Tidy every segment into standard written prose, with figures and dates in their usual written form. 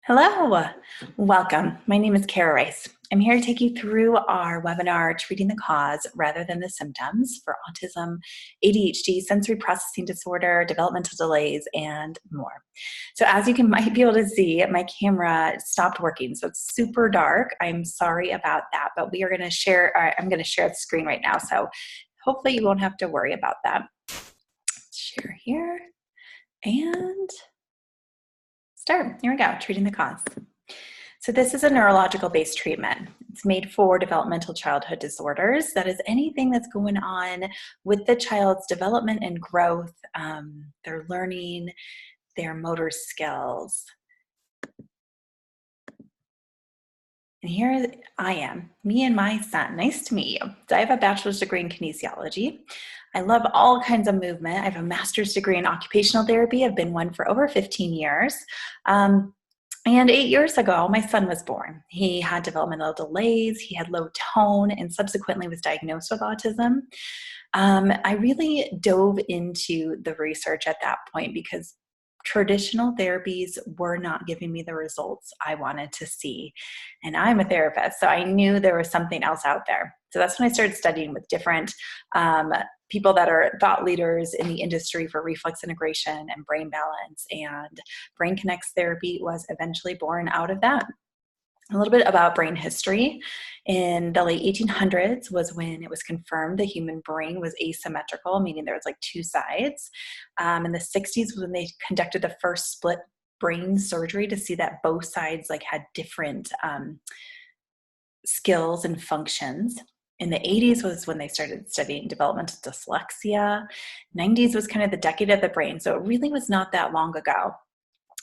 Hello, welcome. My name is Kara Rice. I'm here to take you through our webinar, Treating the Cause Rather Than the Symptoms for Autism, ADHD, Sensory Processing Disorder, Developmental Delays, and more. So as you might be able to see, my camera stopped working, so it's super dark. I'm sorry about that, but we are going to share, I'm going to share the screen right now, so hopefully you won't have to worry about that. Share here, and start. Here we go, Treating the Cause. So this is a neurological-based treatment. It's made for developmental childhood disorders. That is anything that's going on with the child's development and growth, their learning, their motor skills. And here I am, me and my son. Nice to meet you. So I have a bachelor's degree in kinesiology. I love all kinds of movement. I have a master's degree in occupational therapy. I've been one for over 15 years. And 8 years ago, my son was born. He had developmental delays, he had low tone, and subsequently was diagnosed with autism. I really dove into the research at that point because traditional therapies were not giving me the results I wanted to see. And I'm a therapist, so I knew there was something else out there. So that's when I started studying with different people that are thought leaders in the industry for reflex integration and brain balance, and Brain Connects therapy was eventually born out of that. A little bit about brain history. In the late 1800s was when it was confirmed the human brain was asymmetrical, meaning there was like two sides. In the 60s was when they conducted the first split brain surgery to see that both sides like had different skills and functions. In the 80s was when they started studying developmental dyslexia. 90s was kind of the decade of the brain, so it really was not that long ago.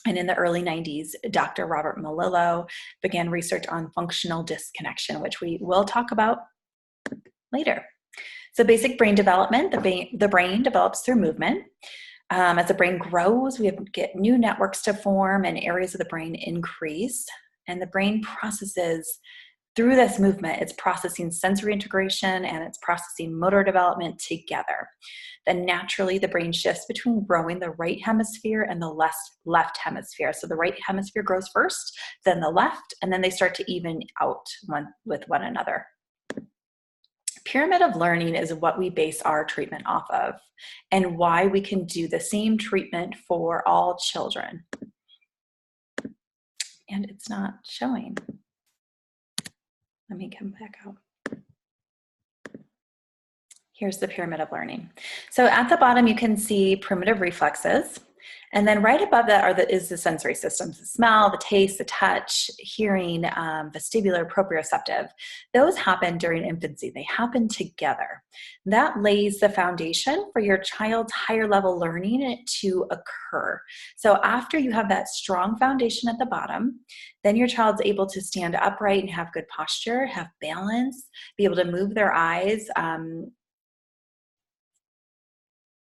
And in the early 90s, Dr. Robert Melillo began research on functional disconnection, which we will talk about later. So basic brain development, the brain develops through movement. As the brain grows, we get new networks to form and areas of the brain increase. And the brain processes through this movement, it's processing sensory integration and it's processing motor development together. Then naturally, the brain shifts between growing the right hemisphere and the left hemisphere. So the right hemisphere grows first, then the left, and then they start to even out with one another. Pyramid of learning is what we base our treatment off of, and why we can do the same treatment for all children. And it's not showing. Let me come back out. Here's the pyramid of learning. So at the bottom, you can see primitive reflexes. And then right above that is the sensory systems, the smell, the taste, the touch, hearing, vestibular, proprioceptive. Those happen during infancy. They happen together. That lays the foundation for your child's higher level learning to occur. So after you have that strong foundation at the bottom, then your child's able to stand upright and have good posture, have balance, be able to move their eyes,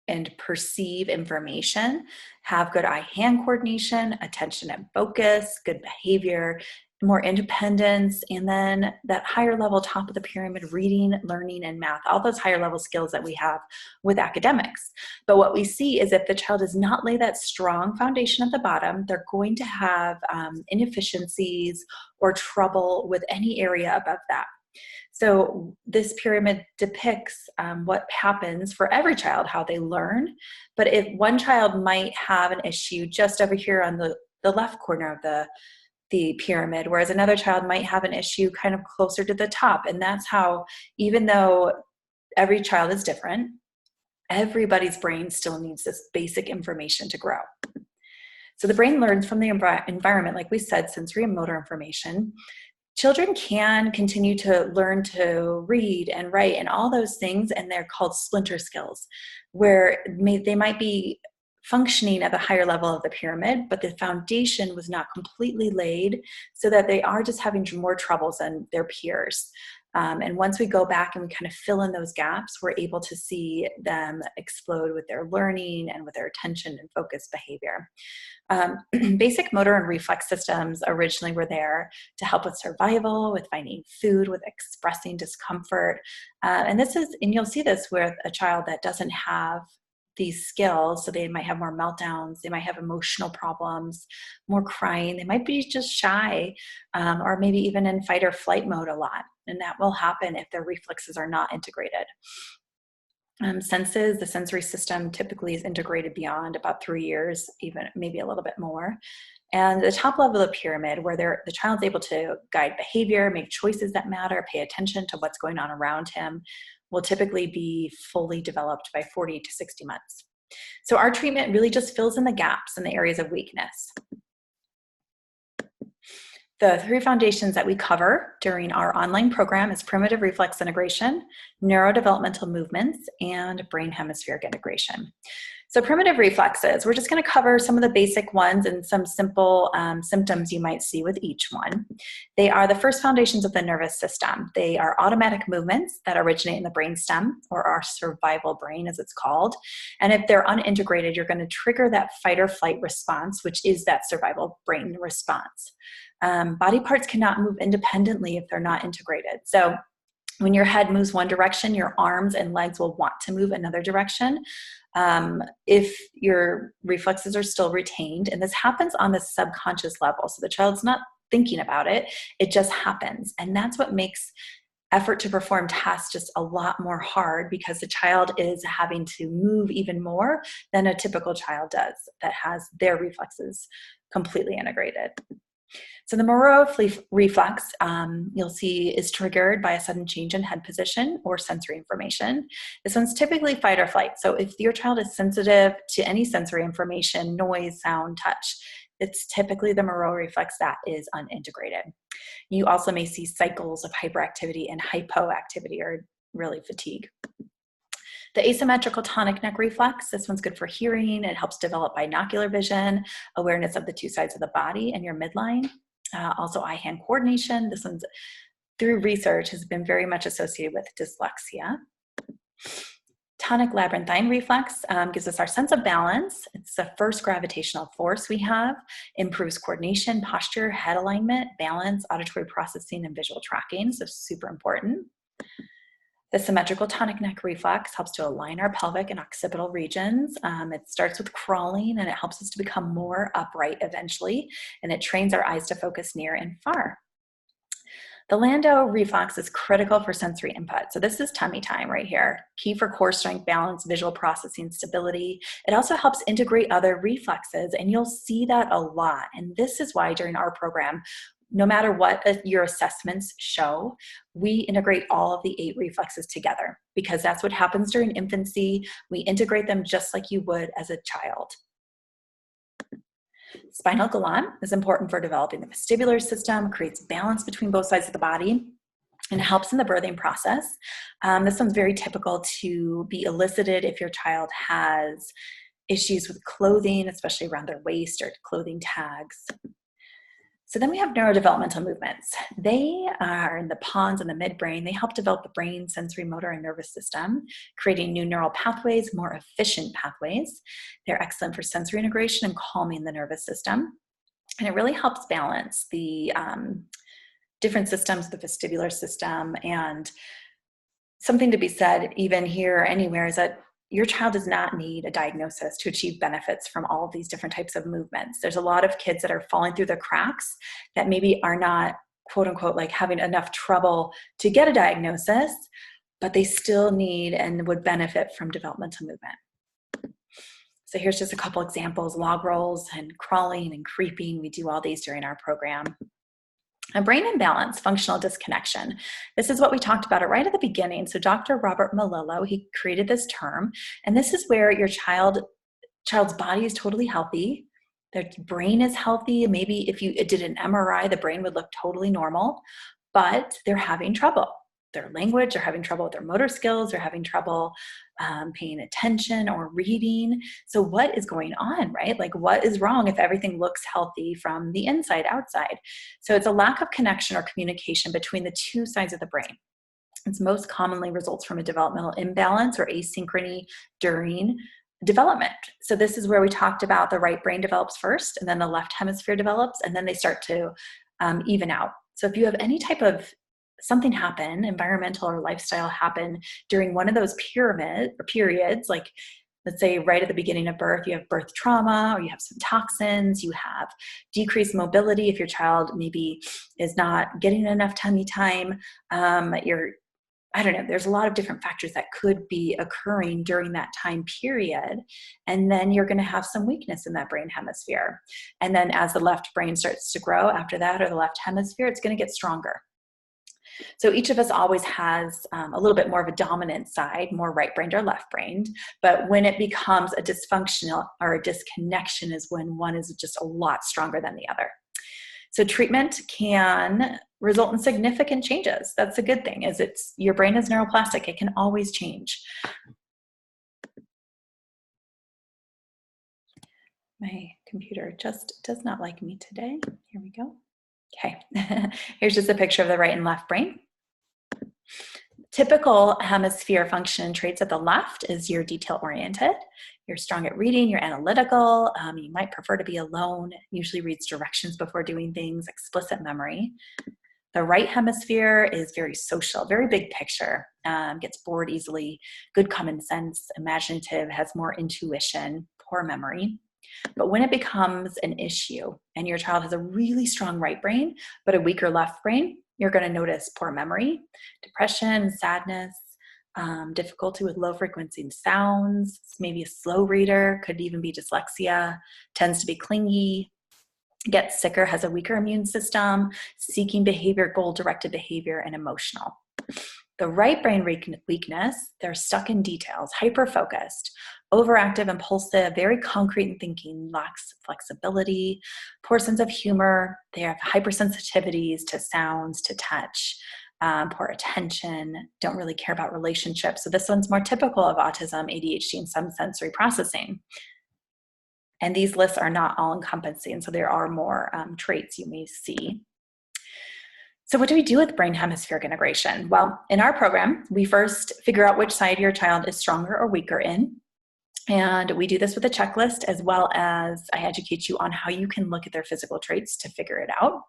and perceive information, have good eye-hand coordination, attention and focus, good behavior, more independence, and then that higher level top of the pyramid, reading, learning, and math, all those higher level skills that we have with academics. But what we see is if the child does not lay that strong foundation at the bottom, they're going to have inefficiencies or trouble with any area above that. So this pyramid depicts what happens for every child, how they learn. But if one child might have an issue just over here on the left corner of the pyramid, whereas another child might have an issue kind of closer to the top. And that's how, even though every child is different, everybody's brain still needs this basic information to grow. So the brain learns from the environment, like we said, sensory and motor information. Children can continue to learn to read and write and all those things, and they're called splinter skills, where they might be functioning at the higher level of the pyramid, but the foundation was not completely laid, so that they are just having more troubles than their peers. And once we go back and we kind of fill in those gaps, we're able to see them explode with their learning and with their attention and focus behavior. Basic motor and reflex systems originally were there to help with survival, with finding food, with expressing discomfort. And you'll see this with a child that doesn't have these skills. So they might have more meltdowns, they might have emotional problems, more crying, they might be just shy, or maybe even in fight or flight mode a lot. And that will happen if their reflexes are not integrated. The sensory system typically is integrated beyond about 3 years, even maybe a little bit more. And the top level of the pyramid, where the child's able to guide behavior, make choices that matter, pay attention to what's going on around him, will typically be fully developed by 40 to 60 months. So our treatment really just fills in the gaps in the areas of weakness. The 3 foundations that we cover during our online program is primitive reflex integration, neurodevelopmental movements, and brain hemispheric integration. So primitive reflexes, we're just going to cover some of the basic ones and some simple symptoms you might see with each one. They are the first foundations of the nervous system. They are automatic movements that originate in the brainstem, or our survival brain as it's called. And if they're unintegrated, you're going to trigger that fight or flight response, which is that survival brain response. Body parts cannot move independently if they're not integrated. So when your head moves one direction, your arms and legs will want to move another direction. If your reflexes are still retained, and this happens on the subconscious level, so the child's not thinking about it, it just happens. And that's what makes effort to perform tasks just a lot more hard, because the child is having to move even more than a typical child does that has their reflexes completely integrated. So the Moreau reflex, you'll see, is triggered by a sudden change in head position or sensory information. This one's typically fight or flight. So if your child is sensitive to any sensory information, noise, sound, touch, it's typically the Moreau reflex that is unintegrated. You also may see cycles of hyperactivity and hypoactivity, or really fatigue. The asymmetrical tonic neck reflex, this one's good for hearing. It helps develop binocular vision, awareness of the 2 sides of the body and your midline. Also eye-hand coordination. This one's, through research, has been very much associated with dyslexia. Tonic labyrinthine reflex gives us our sense of balance. It's the first gravitational force we have, improves coordination, posture, head alignment, balance, auditory processing, and visual tracking, so super important. The symmetrical tonic neck reflex helps to align our pelvic and occipital regions. It starts with crawling, and it helps us to become more upright eventually, and it trains our eyes to focus near and far. The Landau reflex is critical for sensory input. So this is tummy time right here. Key for core strength, balance, visual processing, stability. It also helps integrate other reflexes, and you'll see that a lot. And this is why during our program, no matter what your assessments show, we integrate all of the 8 reflexes together, because that's what happens during infancy. We integrate them just like you would as a child. Spinal column is important for developing the vestibular system, creates balance between both sides of the body, and helps in the birthing process. This one's very typical to be elicited if your child has issues with clothing, especially around their waist or clothing tags. So then we have neurodevelopmental movements. They are in the pons and the midbrain. They help develop the brain, sensory, motor, and nervous system, creating new neural pathways, more efficient pathways. They're excellent for sensory integration and calming the nervous system. And it really helps balance the different systems, the vestibular system. And something to be said, even here or anywhere, is that your child does not need a diagnosis to achieve benefits from all of these different types of movements. There's a lot of kids that are falling through the cracks that maybe are not, quote unquote, like having enough trouble to get a diagnosis, but they still need and would benefit from developmental movement. So here's just a couple examples: log rolls and crawling and creeping. We do all these during our program. A brain imbalance, functional disconnection. This is what we talked about right at the beginning. So Dr. Robert Malillo, he created this term, and this is where your child's body is totally healthy, their brain is healthy. Maybe if you did an MRI, the brain would look totally normal, but they're having trouble. Their language, they're having trouble with their motor skills, they're having trouble paying attention or reading. So what is going on, right? Like, what is wrong if everything looks healthy from the inside outside? So it's a lack of connection or communication between the 2 sides of the brain. It's most commonly results from a developmental imbalance or asynchrony during development. So this is where we talked about the right brain develops first, and then the left hemisphere develops, and then they start to even out. So if you have any type of something happen, environmental or lifestyle happen during one of those periods, like let's say right at the beginning of birth, you have birth trauma, or you have some toxins, you have decreased mobility if your child maybe is not getting enough tummy time, I don't know, there's a lot of different factors that could be occurring during that time period. And then you're going to have some weakness in that brain hemisphere. And then as the left brain starts to grow after that, or the left hemisphere, it's going to get stronger. So each of us always has a little bit more of a dominant side, more right-brained or left-brained. But when it becomes a dysfunctional or a disconnection is when one is just a lot stronger than the other. So treatment can result in significant changes. That's a good thing, is your brain is neuroplastic. It can always change. My computer just does not like me today. Here we go. Okay, here's just a picture of the right and left brain. Typical hemisphere function and traits at the left is you're detail-oriented, you're strong at reading, you're analytical, you might prefer to be alone, usually reads directions before doing things, explicit memory. The right hemisphere is very social, very big picture, gets bored easily, good common sense, imaginative, has more intuition, poor memory. But when it becomes an issue and your child has a really strong right brain, but a weaker left brain, you're going to notice poor memory, depression, sadness, difficulty with low frequency sounds, maybe a slow reader, could even be dyslexia, tends to be clingy, gets sicker, has a weaker immune system, seeking behavior, goal-directed behavior, and emotional. The right brain weakness, they're stuck in details, hyper-focused, overactive, impulsive, very concrete in thinking, lacks flexibility, poor sense of humor. They have hypersensitivities to sounds, to touch, poor attention, don't really care about relationships. So this one's more typical of autism, ADHD, and some sensory processing. And these lists are not all encompassing, so there are more traits you may see. So what do we do with brain hemispheric integration? Well, in our program, we first figure out which side your child is stronger or weaker in. And we do this with a checklist, as well as I educate you on how you can look at their physical traits to figure it out.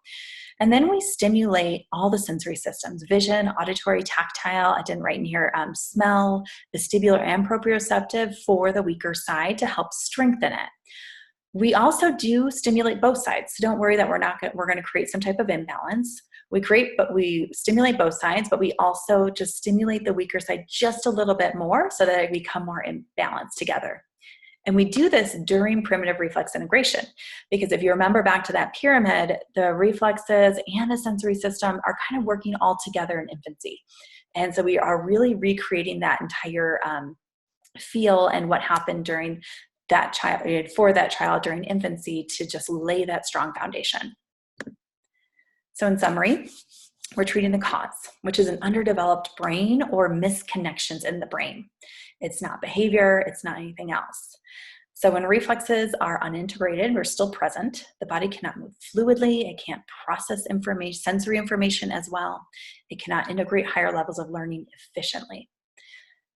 And then we stimulate all the sensory systems: vision, auditory, tactile. I didn't write in here, smell, vestibular, and proprioceptive for the weaker side to help strengthen it. We also do stimulate both sides. So don't worry that we're going to create some type of imbalance. We stimulate both sides, but we also just stimulate the weaker side just a little bit more so that they become more in balance together. And we do this during primitive reflex integration, because if you remember back to that pyramid, the reflexes and the sensory system are kind of working all together in infancy. And so we are really recreating that entire feel and what happened during that child, for that child during infancy, to just lay that strong foundation. So in summary, we're treating the cause, which is an underdeveloped brain or misconnections in the brain. It's not behavior, it's not anything else. So when reflexes are unintegrated or still present, the body cannot move fluidly, it can't process information, sensory information as well. It cannot integrate higher levels of learning efficiently.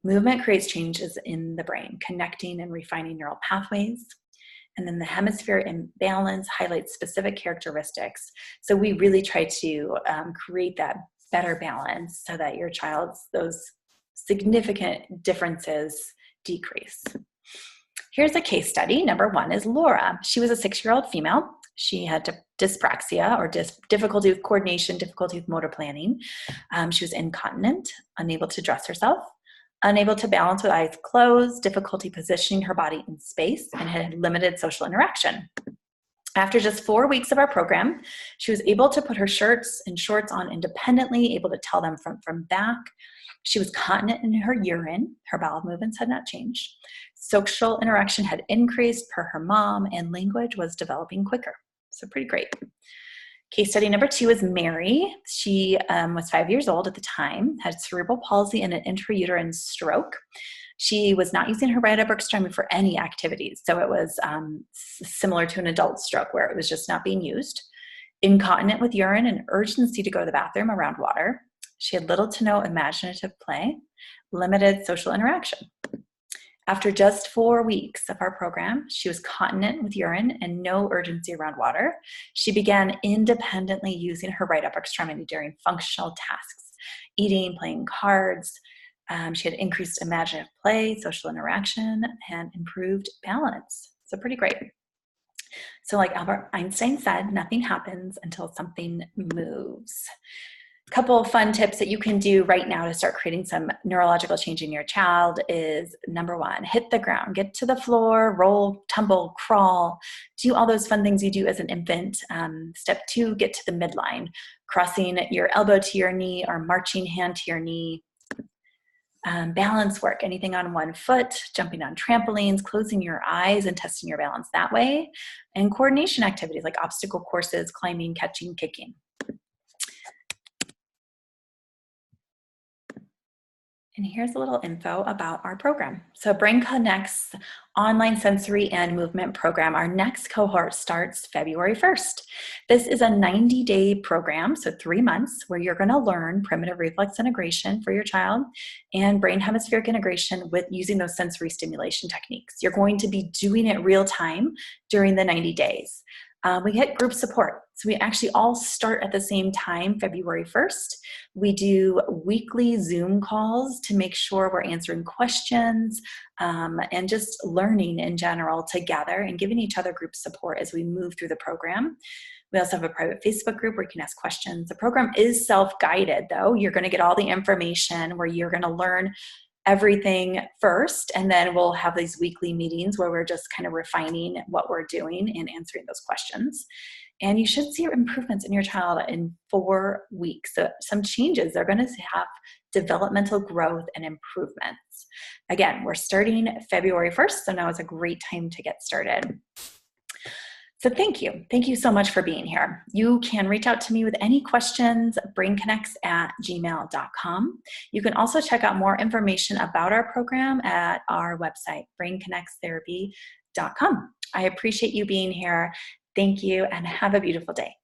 Movement creates changes in the brain, connecting and refining neural pathways. And then the hemisphere imbalance highlights specific characteristics. So we really try to create that better balance so that your child's, those significant differences decrease. Here's a case study. Number one is Laura. She was a 6-year-old female. She had dyspraxia, or difficulty with coordination, difficulty with motor planning. She was incontinent, unable to dress herself, unable to balance with eyes closed, difficulty positioning her body in space, and had limited social interaction. After just 4 weeks of our program, she was able to put her shirts and shorts on independently, able to tell them front from back. She was continent in her urine. Her bowel movements had not changed. Social interaction had increased per her mom, and language was developing quicker. So pretty great. Case study number 2 is Mary. She was 5 years old at the time, had cerebral palsy and an intrauterine stroke. She was not using her right upper extremity for any activities. So it was similar to an adult stroke where it was just not being used. Incontinent with urine and urgency to go to the bathroom around water. She had little to no imaginative play, limited social interaction. After just 4 weeks of our program, she was continent with urine and no urgency around water. She began independently using her right upper extremity during functional tasks, eating, playing cards. She had increased imaginative play, social interaction, and improved balance. So pretty great. So like Albert Einstein said, nothing happens until something moves. Couple of fun tips that you can do right now to start creating some neurological change in your child is, number one, hit the ground, get to the floor, roll, tumble, crawl, do all those fun things you do as an infant. Step two, get to the midline, crossing your elbow to your knee or marching hand to your knee. Balance work, anything on one foot, jumping on trampolines, closing your eyes and testing your balance that way, and coordination activities like obstacle courses, climbing, catching, kicking. And here's a little info about our program. So Brain Connect's online sensory and movement program, our next cohort starts February 1st. This is a 90-day program, so 3 months, where you're going to learn primitive reflex integration for your child and brain hemispheric integration with using those sensory stimulation techniques. You're going to be doing it real time during the 90 days. We get group support. So we actually all start at the same time, February 1st. We do weekly Zoom calls to make sure we're answering questions and just learning in general together and giving each other group support as we move through the program. We also have a private Facebook group where you can ask questions. The program is self-guided, though. You're going to get all the information where you're going to learn everything first, and then we'll have these weekly meetings where we're just kind of refining what we're doing and answering those questions. And you should see improvements in your child in 4 weeks. So some changes, they're going to have developmental growth and improvements. Again, we're starting February 1st, so now is a great time to get started. So thank you. Thank you so much for being here. You can reach out to me with any questions, brainconnects@gmail.com. You can also check out more information about our program at our website, brainconnectstherapy.com. I appreciate you being here. Thank you and have a beautiful day.